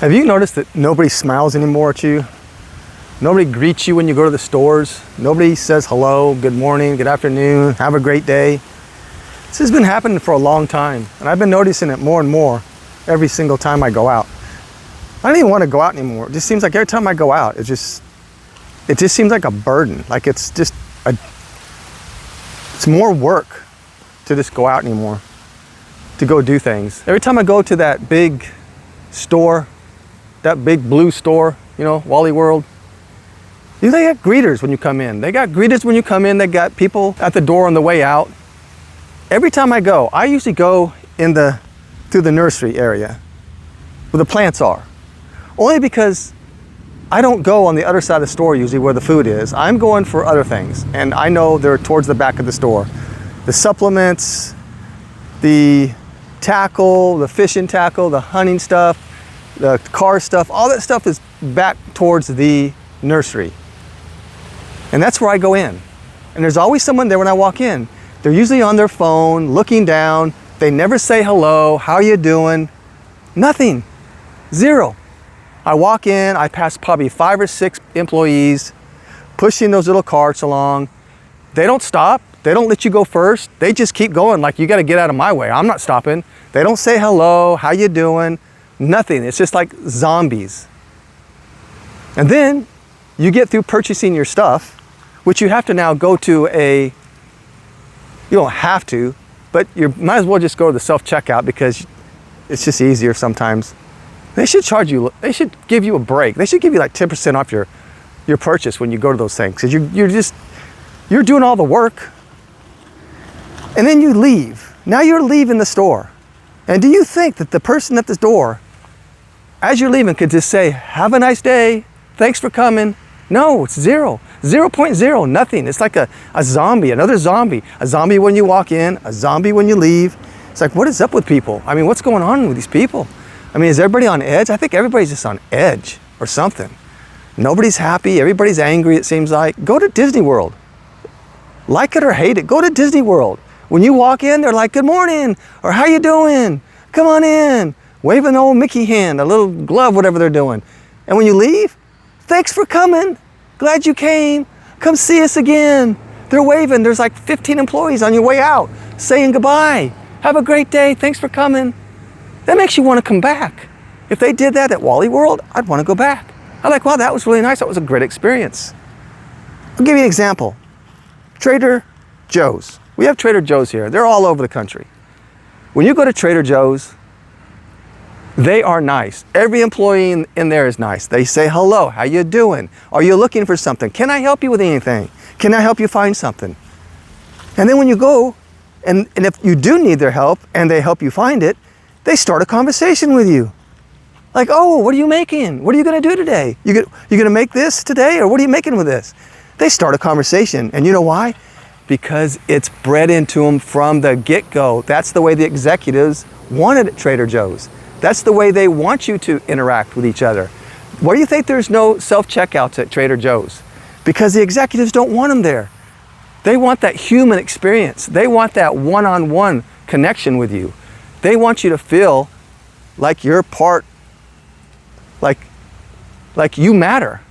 Have you noticed that nobody smiles anymore at you? Nobody greets you when you go to the stores. Nobody says hello, good morning, good afternoon, have a great day. This has been happening for a long time, and I've been noticing it more and more every single time I go out. I don't even want to go out anymore. It just seems like every time I go out, it just seems like a burden. Like it's more work to just go out anymore, to go do things. Every time I go to that big store, that big blue store, you know, Wally World, they got greeters when you come in. They got greeters when you come in. They got people at the door on the way out. Every time I go, I usually go through the nursery area where the plants are. Only because I don't go on the other side of the store usually where the food is. I'm going for other things, and I know they're towards the back of the store. The supplements, the tackle, the fishing tackle, the hunting stuff, the car stuff, all that stuff is back towards the nursery. And that's where I go in. And there's always someone there when I walk in. They're usually on their phone, looking down. They never say hello, how you doing? Nothing, zero. I walk in, I pass probably 5 or 6 employees pushing those little carts along. They don't stop. They don't let you go first. They just keep going like, you got to get out of my way. I'm not stopping. They don't say hello, how you doing? Nothing. It's just like zombies. And then you get through purchasing your stuff, which you have to now go to you don't have to, but you might as well just go to the self-checkout because it's just easier sometimes. They should charge you, they should give you a break. They should give you like 10% off your purchase when you go to those things, because you're doing all the work. And then you leave. Now you're leaving the store. And do you think that the person at the door, as you're leaving, could just say, have a nice day, thanks for coming? No, it's 0.0, nothing. It's like a zombie, another zombie. A zombie when you walk in, a zombie when you leave. It's like, what is up with people? I mean, what's going on with these people? I mean, is everybody on edge? I think everybody's just on edge or something. Nobody's happy, everybody's angry, it seems like. Go to Disney World. Like it or hate it, go to Disney World. When you walk in, they're like, good morning, or how you doing? Come on in. Wave an old Mickey hand, a little glove, whatever they're doing. And when you leave, thanks for coming. Glad you came. Come see us again. They're waving. There's like 15 employees on your way out saying goodbye. Have a great day. Thanks for coming. That makes you want to come back. If they did that at Wally World, I'd want to go back. I'm like, wow, that was really nice. That was a great experience. I'll give you an example. Trader Joe's. We have Trader Joe's here. They're all over the country. When you go to Trader Joe's, they are nice. Every employee in there is nice. They say, hello, how you doing? Are you looking for something? Can I help you with anything? Can I help you find something? And then when you go, and if you do need their help and they help you find it, they start a conversation with you. Like, oh, what are you making? What are you gonna do today? You gonna make this today, or what are you making with this? They start a conversation, and you know why? Because it's bred into them from the get-go. That's the way the executives wanted at Trader Joe's. That's the way they want you to interact with each other. Why do you think there's no self-checkouts at Trader Joe's? Because the executives don't want them there. They want that human experience. They want that one-on-one connection with you. They want you to feel like you're part, like you matter.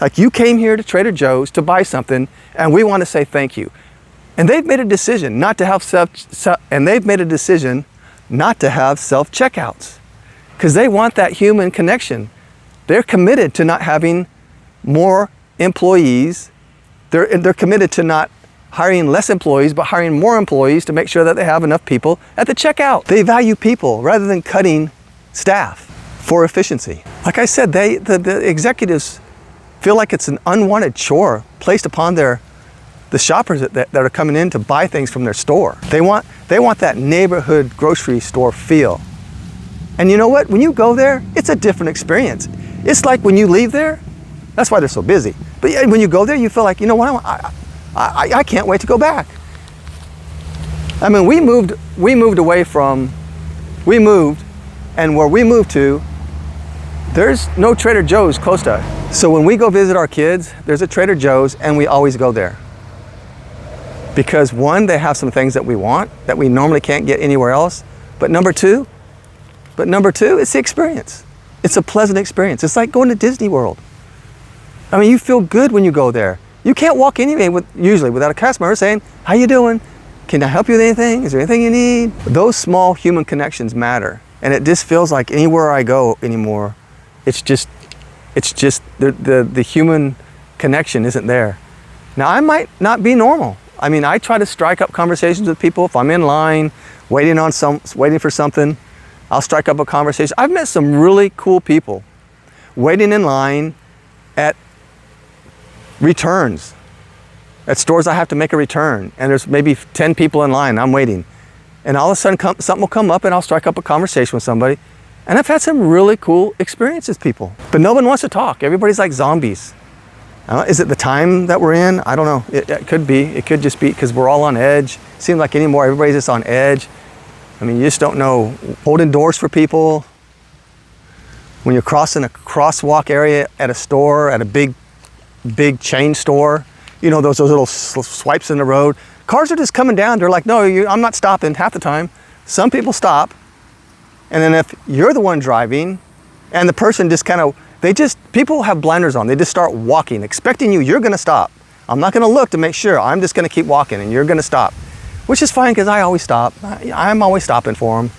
Like you came here to Trader Joe's to buy something, and we want to say thank you. And they've made a decision not to have self-checkouts because they want that human connection. They're committed to not having more employees. They're committed to not hiring less employees, but hiring more employees to make sure that they have enough people at the checkout. They value people rather than cutting staff for efficiency. Like I said, the executives feel like it's an unwanted chore placed upon the shoppers that are coming in to buy things from their store. They want that neighborhood grocery store feel. And you know what? When you go there, it's a different experience. It's like when you leave there, that's why they're so busy. But when you go there, you feel like, you know what? I can't wait to go back. I mean, we moved, and where we moved to, there's no Trader Joe's close to us. So when we go visit our kids, there's a Trader Joe's, and we always go there. Because one, they have some things that we want that we normally can't get anywhere else. But number two, it's the experience. It's a pleasant experience. It's like going to Disney World. I mean, you feel good when you go there. You can't walk anyway usually without a customer saying, how you doing? Can I help you with anything? Is there anything you need? Those small human connections matter. And it just feels like anywhere I go anymore, it's just the human connection isn't there. Now, I might not be normal. I mean, I try to strike up conversations with people. If I'm in line, waiting for something, I'll strike up a conversation. I've met some really cool people waiting in line at returns, at stores I have to make a return, and there's maybe 10 people in line, I'm waiting. And all of a sudden something will come up and I'll strike up a conversation with somebody. And I've had some really cool experiences with people. But no one wants to talk. Everybody's like zombies. Is it the time that we're in? I don't know. It could be. It could just be because we're all on edge. It seems like anymore everybody's just on edge. I mean, you just don't know. Holding doors for people. When you're crossing a crosswalk area at a store, at a big chain store, you know, those little swipes in the road. Cars are just coming down. They're like, no, I'm not stopping half the time. Some people stop. And then if you're the one driving and the person just people have blinders on. They just start walking, expecting you're going to stop. I'm not going to look to make sure. I'm just going to keep walking and you're going to stop, which is fine because I always stop. I'm always stopping for them.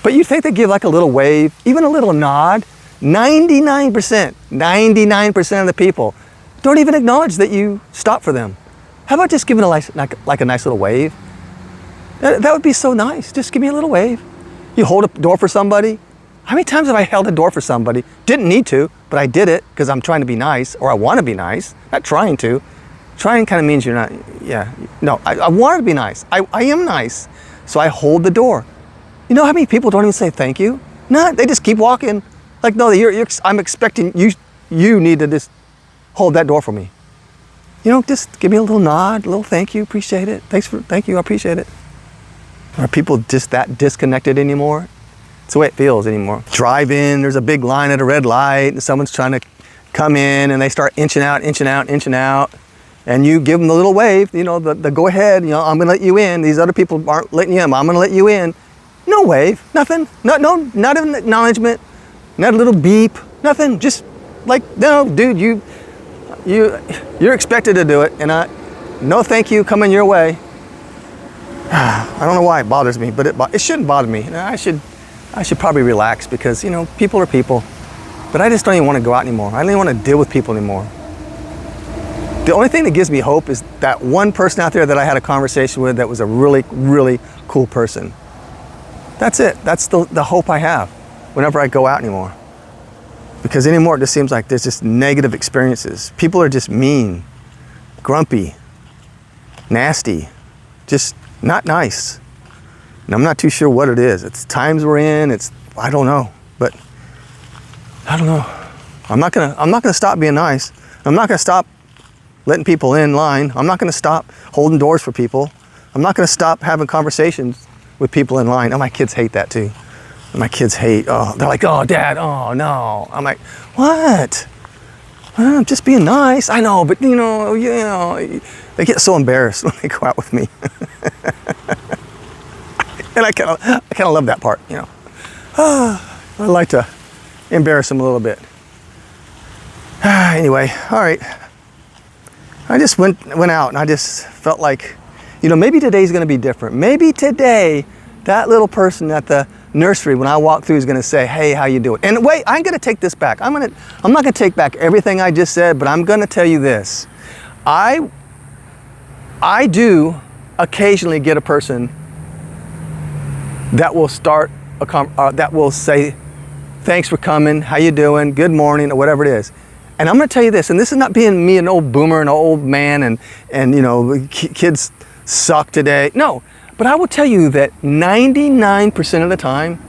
But you'd think they'd give like a little wave, even a little nod. 99% of the people don't even acknowledge that you stop for them. How about just giving a nice little wave? That would be so nice. Just give me a little wave. You hold a door for somebody. How many times have I held a door for somebody? Didn't need to, but I did it because I'm trying to be nice, or I want to be nice. Not trying to. Trying kind of means you're not, No, I want to be nice. I am nice. So I hold the door. You know how many people don't even say thank you? No, they just keep walking. Like, no, I'm expecting you need to just hold that door for me. You know, just give me a little nod, a little thank you, appreciate it. Thank you, I appreciate it. Are people just that disconnected anymore? It's the way it feels anymore. Drive in, there's a big line at a red light, and someone's trying to come in, and they start inching out, and you give them the little wave, you know, the go ahead, you know, I'm gonna let you in. These other people aren't letting you in, I'm gonna let you in. No wave, nothing, not even acknowledgement, not a little beep, nothing, just like, no, dude, you're expected to do it, and no thank you coming your way. I don't know why it bothers me, but it shouldn't bother me. I should probably relax because, you know, people are people. But I just don't even want to go out anymore. I don't even want to deal with people anymore. The only thing that gives me hope is that one person out there that I had a conversation with that was a really, really cool person. That's it. That's the hope I have whenever I go out anymore. Because anymore it just seems like there's just negative experiences. People are just mean, grumpy, nasty, just not nice. And I'm not too sure what it is. It's times we're in, I don't know. But I don't know. I'm not gonna stop being nice. I'm not gonna stop letting people in line. I'm not gonna stop holding doors for people. I'm not gonna stop having conversations with people in line. Oh, my kids hate that too. My kids hate, they're like, oh, Dad, oh, no. I'm like, what? I'm just being nice. I know, but you know, they get so embarrassed when they go out with me. And I kind of love that part, you know. I like to embarrass them a little bit. Anyway, all right. I just went out and I just felt like, you know, maybe today's going to be different. Maybe today, that little person at the nursery, when I walk through, is going to say, hey, how you doing? And wait, I'm going to take this back. I'm not going to take back everything I just said, but I'm going to tell you this. I do occasionally get a person that will that will say, thanks for coming, how you doing, good morning, or whatever it is. And I'm going to tell you this, and this is not being me, an old boomer, an old man, and you know, kids suck today. No, but I will tell you that 99% of the time,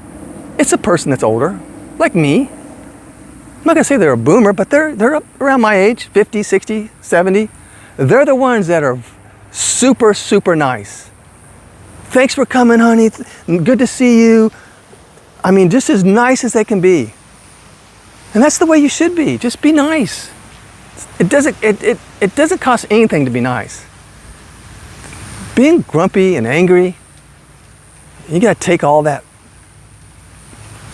it's a person that's older, like me. I'm not going to say they're a boomer, but they're up around my age, 50, 60, 70. They're the ones that are super, super nice. Thanks for coming, honey. Good to see you. I mean, just as nice as they can be. And that's the way you should be. Just be nice. It doesn't cost anything to be nice. Being grumpy and angry, you got to take all that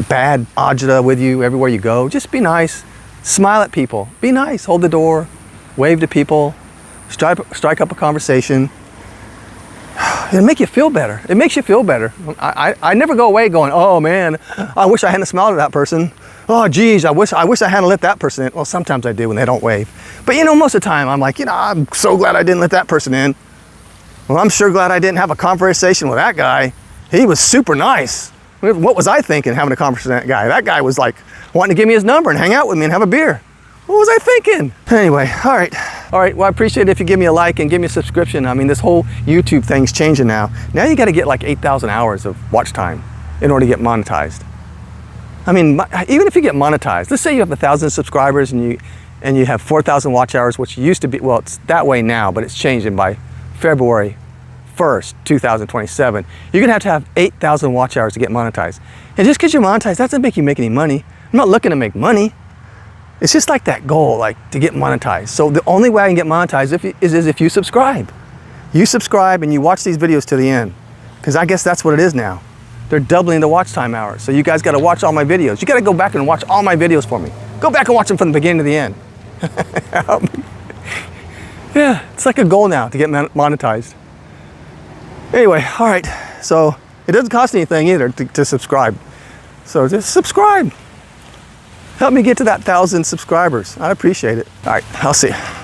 bad agita with you everywhere you go. Just be nice. Smile at people. Be nice. Hold the door. Wave to people. Strike up a conversation. It'll make you feel better. It makes you feel better. I never go away going, oh man, I wish I hadn't smiled at that person. Oh geez, I wish I hadn't let that person in. Well, sometimes I do when they don't wave. But you know, most of the time I'm like, you know, I'm so glad I didn't let that person in. Well, I'm sure glad I didn't have a conversation with that guy. He was super nice. What was I thinking having a conversation with that guy? That guy was like wanting to give me his number and hang out with me and have a beer. What was I thinking? Anyway, all right. Well, I appreciate it if you give me a like and give me a subscription. I mean, this whole YouTube thing's changing now. Now you got to get like 8,000 hours of watch time in order to get monetized. I mean, even if you get monetized, let's say you have 1,000 subscribers and you have 4,000 watch hours, which used to be, well, it's that way now, but it's changing by February 1st, 2027. You're gonna have to have 8,000 watch hours to get monetized. And just because you're monetized, that doesn't make you make any money. I'm not looking to make money. It's just like that goal, like to get monetized. So the only way I can get monetized is if you subscribe. You subscribe and you watch these videos to the end. Because I guess that's what it is now. They're doubling the watch time hours. So you guys gotta watch all my videos. You gotta go back and watch all my videos for me. Go back and watch them from the beginning to the end. Yeah, it's like a goal now to get monetized. Anyway, all right. So it doesn't cost anything either to subscribe. So just subscribe. Help me get to that 1,000 subscribers. I appreciate it. All right, I'll see you.